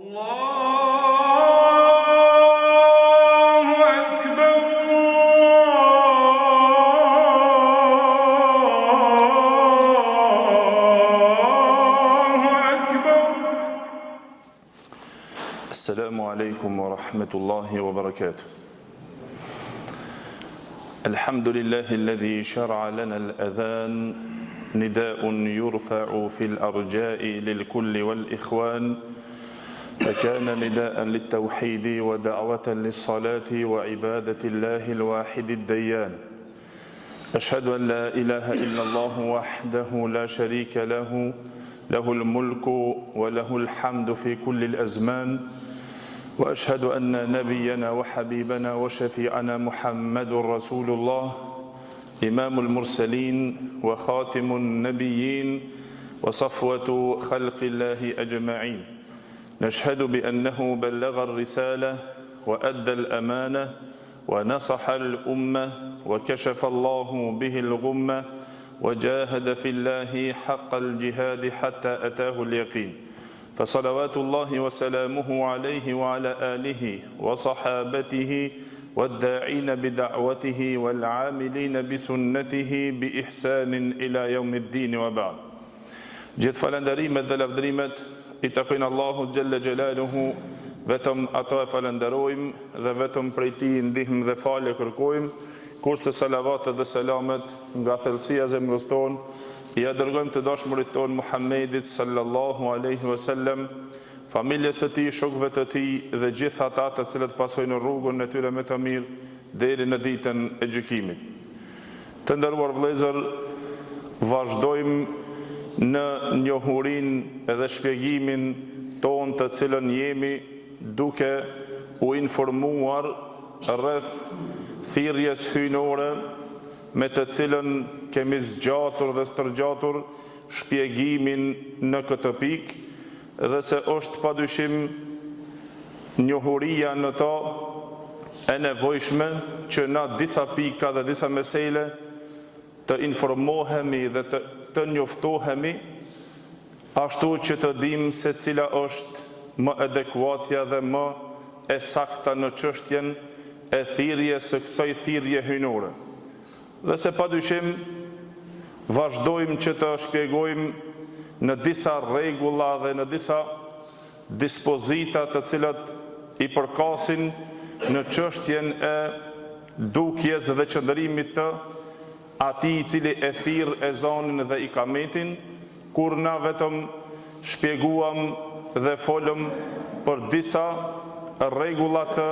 السلام عليكم ورحمة الله وبركاته. الحمد لله الذي شرع لنا الأذان نداء يرفع في الأرجاء للكل والإخوان، فكان نداء للتوحيد ودعوة للصلاة وعبادة الله الواحد الديان. أشهد أن لا إله إلا الله وحده لا شريك له، له الملك وله الحمد في كل الأزمان، وأشهد أن نبينا وحبيبنا وشفيعنا محمد رسول الله، إمام المرسلين وخاتم النبيين وصفوة خلق الله أجمعين. نشهد بأنه بلغ الرسالة وأدى الأمانة ونصح الأمة وكشف الله به الغمة وجاهد في الله حق الجهاد حتى أتاه اليقين، فصلوات الله وسلامه عليه وعلى آله وصحابته والداعين بدعوته والعاملين بسنته بإحسان إلى يوم الدين وبعد. Gjithë falënderimet dhe lavdrimet I takojnë Allahut Gjelle Gjelaluhu, vetëm ato e falenderojmë dhe vetëm prej Tij ndihmë dhe falje kërkojmë, kurse salavatet dhe selamet nga thellësia e zemrës tonë ja dërgojmë të dashmurit tonë Muhammedit sallallahu alaihi wasallam, familjes së tij, shokëve të tij dhe gjithë ata të cilët pasojnë rrugën e tyre me të mirë deri në ditën e gjykimit. Të nderuar vëllezër, vazhdojmë në njohurinë edhe shpjegimin ton të cilën jemi duke u informuar rreth thirrjes hyjnore me të cilën kemi zgjatur dhe stërgjatur shpjegimin në këtë pikë, dhe se është padyshim njohuria në to e nevojshme që na disa pika dhe disa mesele të informohemi dhe të njoftohemi, ashtu që të dimë se cila është më adekuatja dhe më e sakta në çështjen e thirrjes së kësaj thirrje hyjnore. Dhe se padyshim vazhdojmë që të shpjegojmë në disa rregulla dhe në disa dispozita të cilat I përkasin në çështjen e dukjes dhe qëndërimit të atij I cili e thirr ezanin dhe ikametin, kur na vetëm shpjeguam dhe folëm për disa rregulla të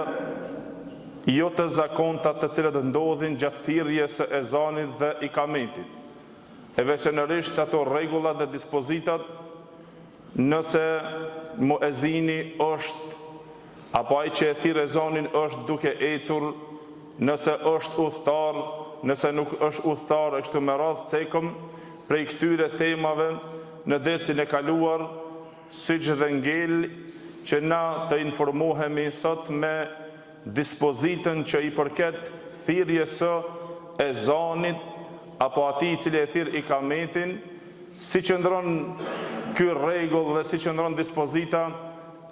jo të zakonta të cilat ndodhin gjatë thirrjes së ezanit dhe ikametit. E veçanërisht ato rregulla dhe dispozitat nëse muezini është apo ai që e thirr ezanin është duke ecur, nëse është udhëtar, nëse nuk është udhëtar, e kështu me radhë cekëm prej këtyre temave në dersin e kaluar, siç dhe ngel që na të informohemi sot me dispozitën që I përket thirrjes së ezanit apo atij I cili e thirr ikametin, si qëndron ky rregull dhe si qëndron dispozita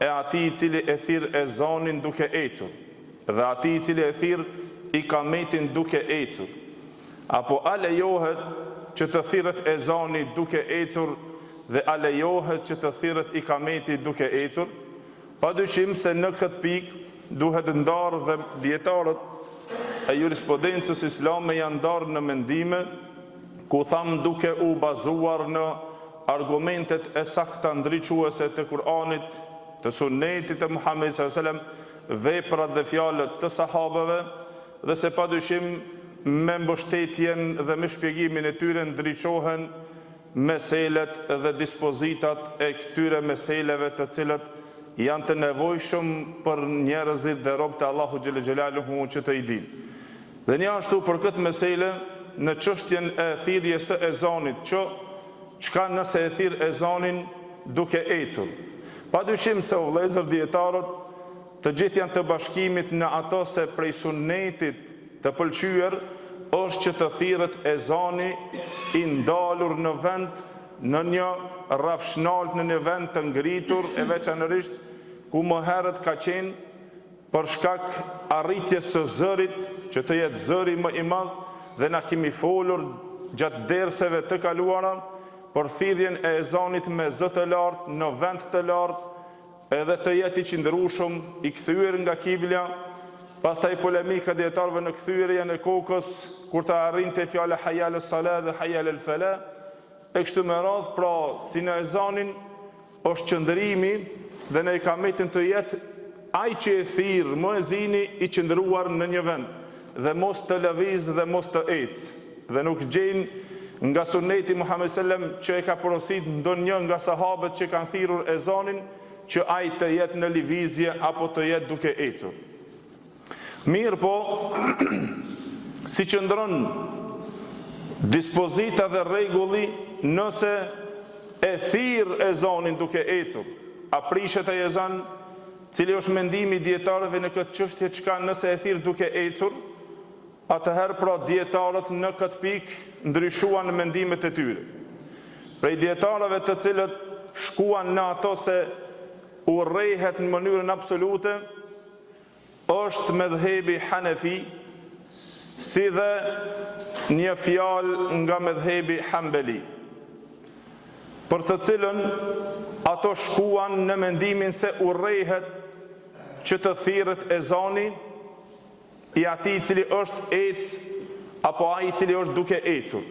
e atij I cili e thirr ezanin duke ecur dhe atij I cili e thirr ikametin duke ecur. Apo a lejohet që të thirret ezani duke ecur dhe a lejohet që të thirret ikameti duke ecur? Padyshim se në këtë pikë duhet ndarë dhe dietarët e jurisprudencës islame janë ndarë në mendime, ku tham duke u bazuar në argumentet e sakta ndriçuese të Kur'anit, të Sunnetit të Muhamedit sallallahu alaihi wasallam, veprat dhe fjalët të sahabeve, dhe se padyshim me mbështetjen dhe me shpjegimin e tyre ndriçohen meselet dhe dispozitat e këtyre meseleve të cilët janë të nevojshëm për njerëzit dhe robët e Allahu xhelle xhelaluhu që të I dinë. Dhe një ashtu për këtë mesele në çështjen e thirrjes së ezanit, çka nëse e thirr ezanin duke ecur. Padyshim se o vëllezër dietarët të gjithë janë të bashkimit në ato se prej sunnetit të pëlqyer është që të thirret ezani I ndalur në vend, në një rrafshnalt, në një vend të ngritur, e veçanërisht ku më herët ka qenë për shkak arritjes së zërit, që të jetë zëri më i madh, dhe na kemi folur gjatë derseve të kaluara për thirrjen e ezanit me zë të lartë në vend të lartë, edhe të jetë i qëndrueshëm, i kthyer nga kibla. Pastaj polemika dietarëve në kthyrjen e kokës kur të arrinte fjala hayya ala salat dhe hayya ala falah, e kështu me radhë. Pra, si në ezanin është qëndrimi dhe në ikametin të jetë ai që e thirr muezini i qëndruar në një vend dhe mos të lëviz dhe mos të ecë, dhe nuk gjejnë nga suneti Muhammed sallam që e ka porosit ndonjë nga sahabët që kanë thirrur ezanin që ai të jetë në lëvizje apo të jetë duke ecur. Mirë po, si qëndron dispozita dhe rregulli nëse e thirr ezanin duke ecur, a prishet ai ezan? Cili është mendimi dietarëve në këtë çështje, çka nëse e thirr duke ecur? Atëherë pra dietarët në këtë pikë ndryshuan mendimet e tyre. Prej dietarëve të cilët shkuan në ato se urrehet në mënyrën absolute, është medhebi Hanefi, si dhe një fjalë nga medhebi Hanbali, për të cilën ato shkuan në mendimin se urrehet që të thirret ezani i atij i cili është ec apo ai i cili është duke ecur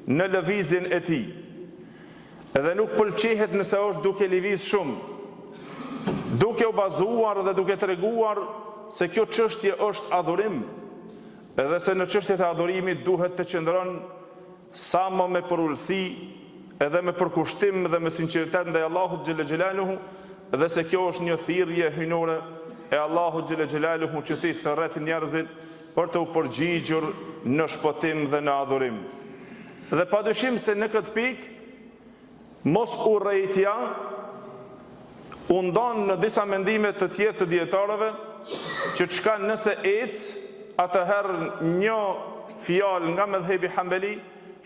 në lëvizjen e tij. Edhe nuk pëlqehet nëse është duke lëviz shumë, duke u bazuar dhe duke treguar se kjo çështje është adhurim, edhe se në çështjet e adhurimit duhet të qëndron sa më me përulësi, edhe me përkushtim dhe me sinqeritet ndaj Allahut xhelle xhelaluhu, dhe se kjo është një thirrje hyjnore e Allahut xhelle xhelaluhu që ti thërret njerëzit për të u përgjigjur në shpëtim dhe në adhurim. Dhe padyshim se në këtë pikë mos urrejtja u ndon në disa mendime të tjerë të dietarëve që çka nëse ec, atëherë një fjalë nga medhebi Hanbali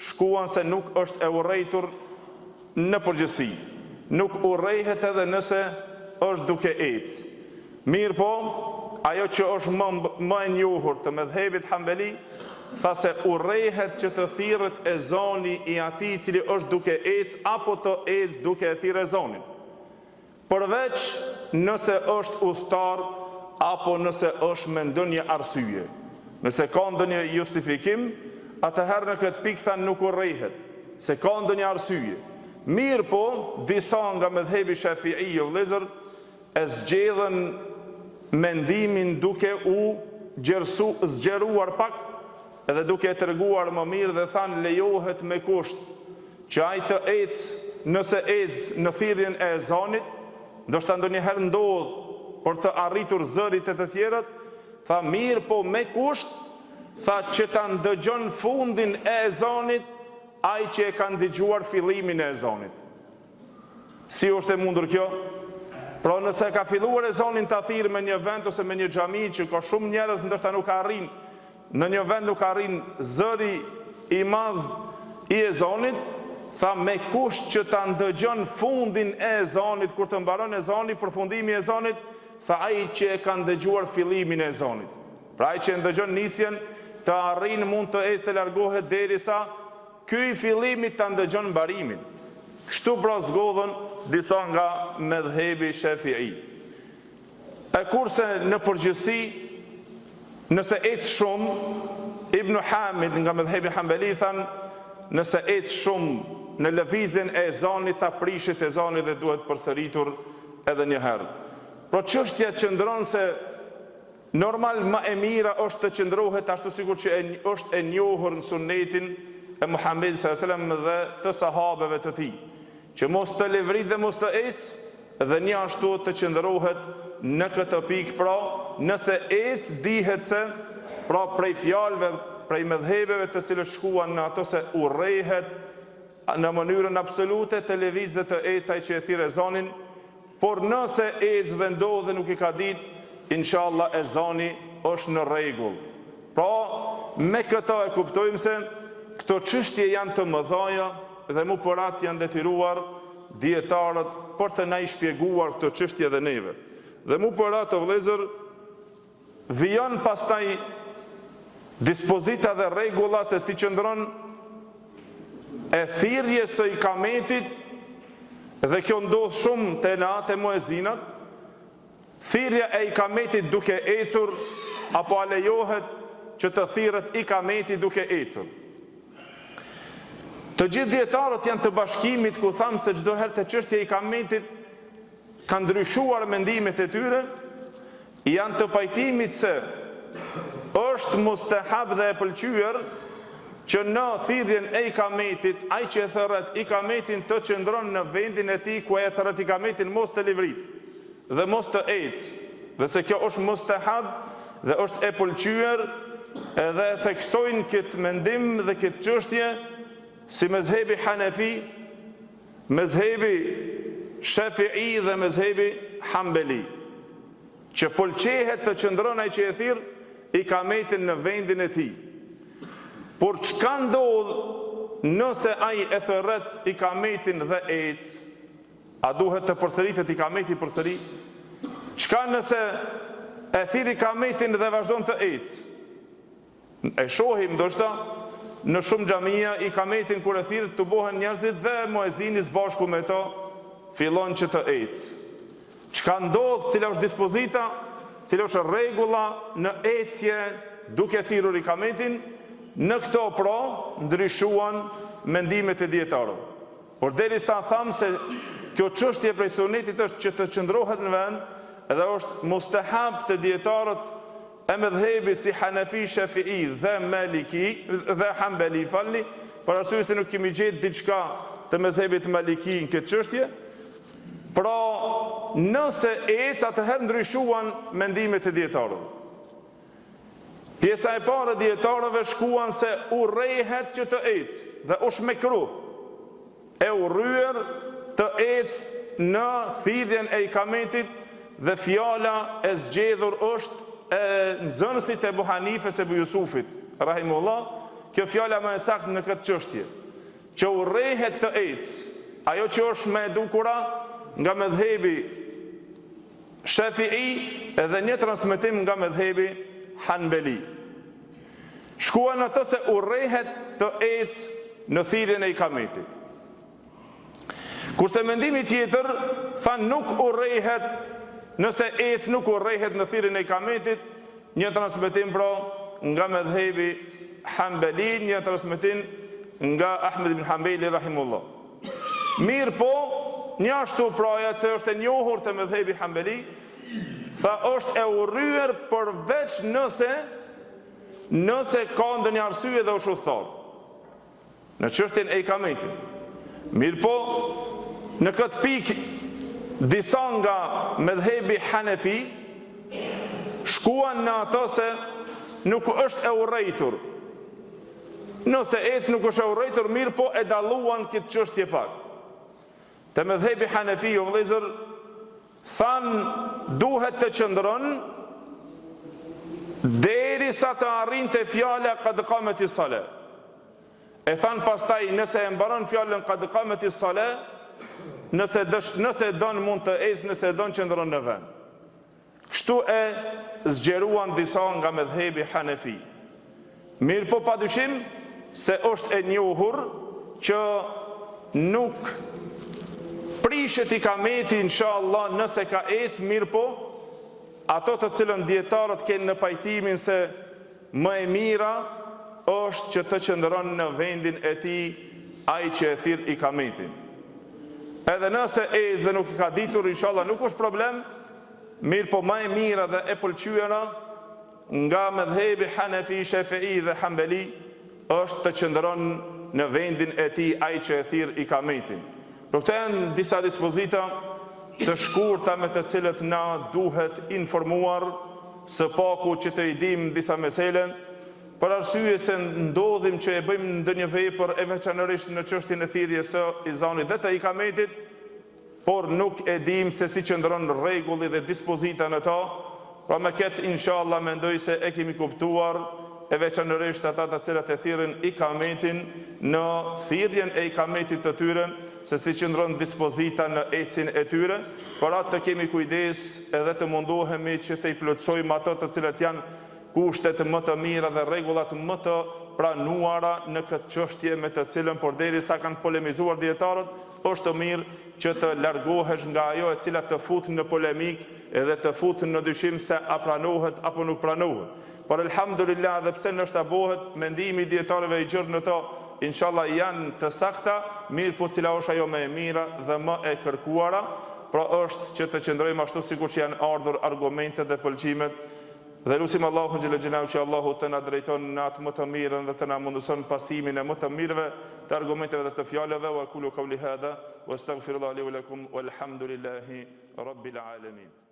shkuan se nuk është e urrejtur në përgjithësi. Nuk urrehet edhe nëse është duke ecë. Mirë po, ajo që është më e njohur të medhebit Hanbali, tha se urrehet që të thirret ezani i atij i cili është duke ecë apo të ecë duke e thirrë ezanin. Përveç nëse është udhëtar apo nëse është me ndonjë arsye. Nëse ka ndonjë justifikim, atëherë në këtë pikë thanë nuk urrehet, se ka ndonjë arsye. Mirë po, disa nga medhebi Shafi'i o vëllezër e zgjedhën mendimin duke u zgjeruar pak edhe duke e treguar më mirë dhe thanë lejohet me kusht që ai të ecë nëse ecë në thirrjen e ezanit, ndoshta ndonjëherë ndodh për të arritur zërit e të tjerët, tha mirë po me kusht, tha që ta ndëgjon fundin e ezanit ai që e kanë dëgjuar fillimin e ezanit. Si është e mundur kjo? Pra nëse ka filluar ezanin ta thirrë me një vend ose me një xhami që ka shumë njerëz, ndoshta nuk arrin, në një vend nuk arrin zëri i madh i ezanit, tha me kusht që ta ndëgjon fundin e ezanit, kur të mbaron ezani, përfundimi i ezanit, tha ai që e kanë dëgjuar fillimin e ezanit. Pra ai që e ndëgjon nisjen të arrin mund të ecë të largohet derisa ky i fillimit ta ndëgjon mbarimin. Kështu pra zgodhën disa nga medhebi Shafi'i. E kurse në përgjithësi, nëse ecë shumë, Ibn Hamid nga medhebi Hanbali thanë, nëse ecë shumë në lëvizjen e ezanit, tha prishit ezanit dhe duhet përsëritur edhe një herë. Pro çështja qëndron se normal më e mira është të qëndrohet ashtu sikur që është e njohur në sunnetin e Muhamedit sallallahu alaihi wasallam dhe të sahabeve të tij, që mos të levrit dhe mos të ecë dhe një ashtu të qëndrohet në këtë pikë. Pra nëse ecë dihet se pra prej fjalëve, prej medhebeve të cilët shkuan në ato se urrehet në mënyrën absolute të lëviz dhe të ecë ai që e thirr ezanin, por nëse ecë dhe ndodh dhe nuk i ka ditë, inshallah ezani është në rregull. Pra me këta e kuptojmë se këto çështje janë të mëdhaja dhe mu përat janë detyruar dietarët për të na i shpjeguar këto çështje dhe neve. Dhe mu për atë vëllezër, vijon pastaj dispozita dhe rregulla se si qëndron e thirrjes së ikametit, dhe kjo ndodh shumë te na te muezinat, thirrja e ikametit duke ecur, apo a lejohet që të thirret ikameti duke ecur. Të gjithë dietarët janë të bashkimit ku thamë se çdo herë te çështja e ikametit kanë ndryshuar mendimet e tyre, janë të pajtimit se është mustahab dhe e pëlqyer që në thirrjen e ikametit, ai që e thërret ikametin të qëndron në vendin e tij ku e thërret ikametin, mos të livrit dhe mos të ecë, dhe se kjo është mustahab dhe është e pëlqyer, edhe theksojnë këtë mendim dhe këtë çështje si mezhebi Hanefi, mezhebi Shafi'i dhe mezhebi Hanbali, që pëlqehet të qëndron ai që e thirr ikametin në vendin e tij. Por çka ndodh nëse ai e thërret ikametin dhe ec? A duhet të përsëritet ikameti përsëri? Çka nëse e thirr ikametin dhe vazhdon të ec? E shohim ndoshta në shumë xhamia ikametin kur e thirr të bohen njerëzit dhe muezini së bashku me to fillon që të ec. Çka ndodh, cila është dispozita, cila është rregulla në ecje duke thirrur ikametin? Në këto pra ndryshuan mendimet e dietarëve. Por derisa tham se kjo çështje prej sunetit është që të qëndrohet në vend, edhe është mustahab të dietarët e mëdhëbit si Hanefi, Shafi'i dhe Maliki dhe Hanbali, për arsye se nuk kemi gjetë diçka të mëdhëbit Maliki në këtë çështje. Pra, nëse ec, atëherë ndryshuan mendimet e dietarëve. Pjesa e parë e dietarëve shkuan se urrehet që të ec dhe është mekruh e urryer të ec në thirrjen e ikametit, dhe fjala e zgjedhur është e nxënësit e Ebu Hanifes e Ebu Jusufit rahimullah, kjo fjala më e saktë në këtë çështje, që urrehet të ec, ajo që është më e dukura nga mëdhëbi Shafi'i edhe një transmetim nga mëdhëbi Hanbali. Shkuan atë se urrehet të ec në thirrjen e ikametit. Kurse mendimi tjetër thanë nuk urrehet, nëse ec nuk urrehet në thirrjen e ikametit, një transmetim pra nga mëdhëbi Hanbali, një transmetim nga Ahmed ibn Hanbali rahimullah. Mirë po, një ashtu praja që është e njohur të mëdhëbi Hanbali, tha është e urryer përveç nëse ka ndonjë arsye dhe është udhëtar në çështjen e ikametit. Mirë po, në këtë pikë disa nga mëdhëbi Hanefi shkuan në atë se nuk është e urrejtur. Nëse ec nuk është e urrejtur, mirë po e dalluan këtë çështje pak. Te mëdhëbi Hanefi o vëllezër thanë duhet të qëndron derisa të arrinte fjala qad qameti sala. E thanë pastaj nëse e mbaron fjalën qad qameti sala, nëse don mund të ecë, nëse don qëndron në vend. Kështu e zgjeruan disa nga mëdhëbi Hanefi. Mirë po padyshim se është e njohur që nuk prishet ikameti inshallah nëse ka ecë, mirë po ato të cilën dietarët kanë në pajtimin se më e mira është që të qëndron në vendin e tij ai që e thirr ikametin. Edhe nëse ecë dhe nuk i ka ditur, inshallah nuk është problem, mirë po më e mira dhe e pëlqyera nga mëdhëbi Hanefi, Shafi'i dhe Hanbali është të qëndron në vendin e tij ai që e thirr ikametin. Por këto janë disa dispozita të shkurta me të cilët na duhet informuar së paku që të i dim disa mesele, për arsye se ndodhim që e bëjmë ndonjë vepër e veçanërisht në çështjen e thirrjes së izanit dhe të ikametit, por nuk e dim se si qëndron rregulli dhe dispozita në ta. Pra me këtë inshallah mendoj se e kemi kuptuar, e veçanërisht ata të cilët e thirrin ikametin në thirrjen e ikametit të tyre, se si qëndron dispozita në ecin e tyre, për atë të kemi kujdes edhe të mundohemi që të i plotësojmë ato të cilat janë kushtet më të mira dhe rregullat më të pranuara në këtë çështje me të cilën derisa kanë polemizuar dietarët, është mirë që të largohesh nga ajo e cila të fut në polemik edhe të fut në dyshim se a pranohet apo nuk pranohet. Por elhamdulillah, dhe pse nështë abohet, mendimi i dietarëve i gjërë në to, inshallah janë të sakta, mirë po cila është ajo më e mira dhe më e kërkuara, pra është që të qëndrojmë ashtu sikur që janë ardhur argumentet dhe pëlqimet. Dhe lutim Allahun xhelel xhelalu që Allahu të na drejton në atë më të mirën dhe të na mundëson pasimin e më të mirëve të argumenteve dhe të fjalëve. Wa aqulu qawli hadha wastaghfirullaha li wa lakum walhamdulillahi rabbil alamin.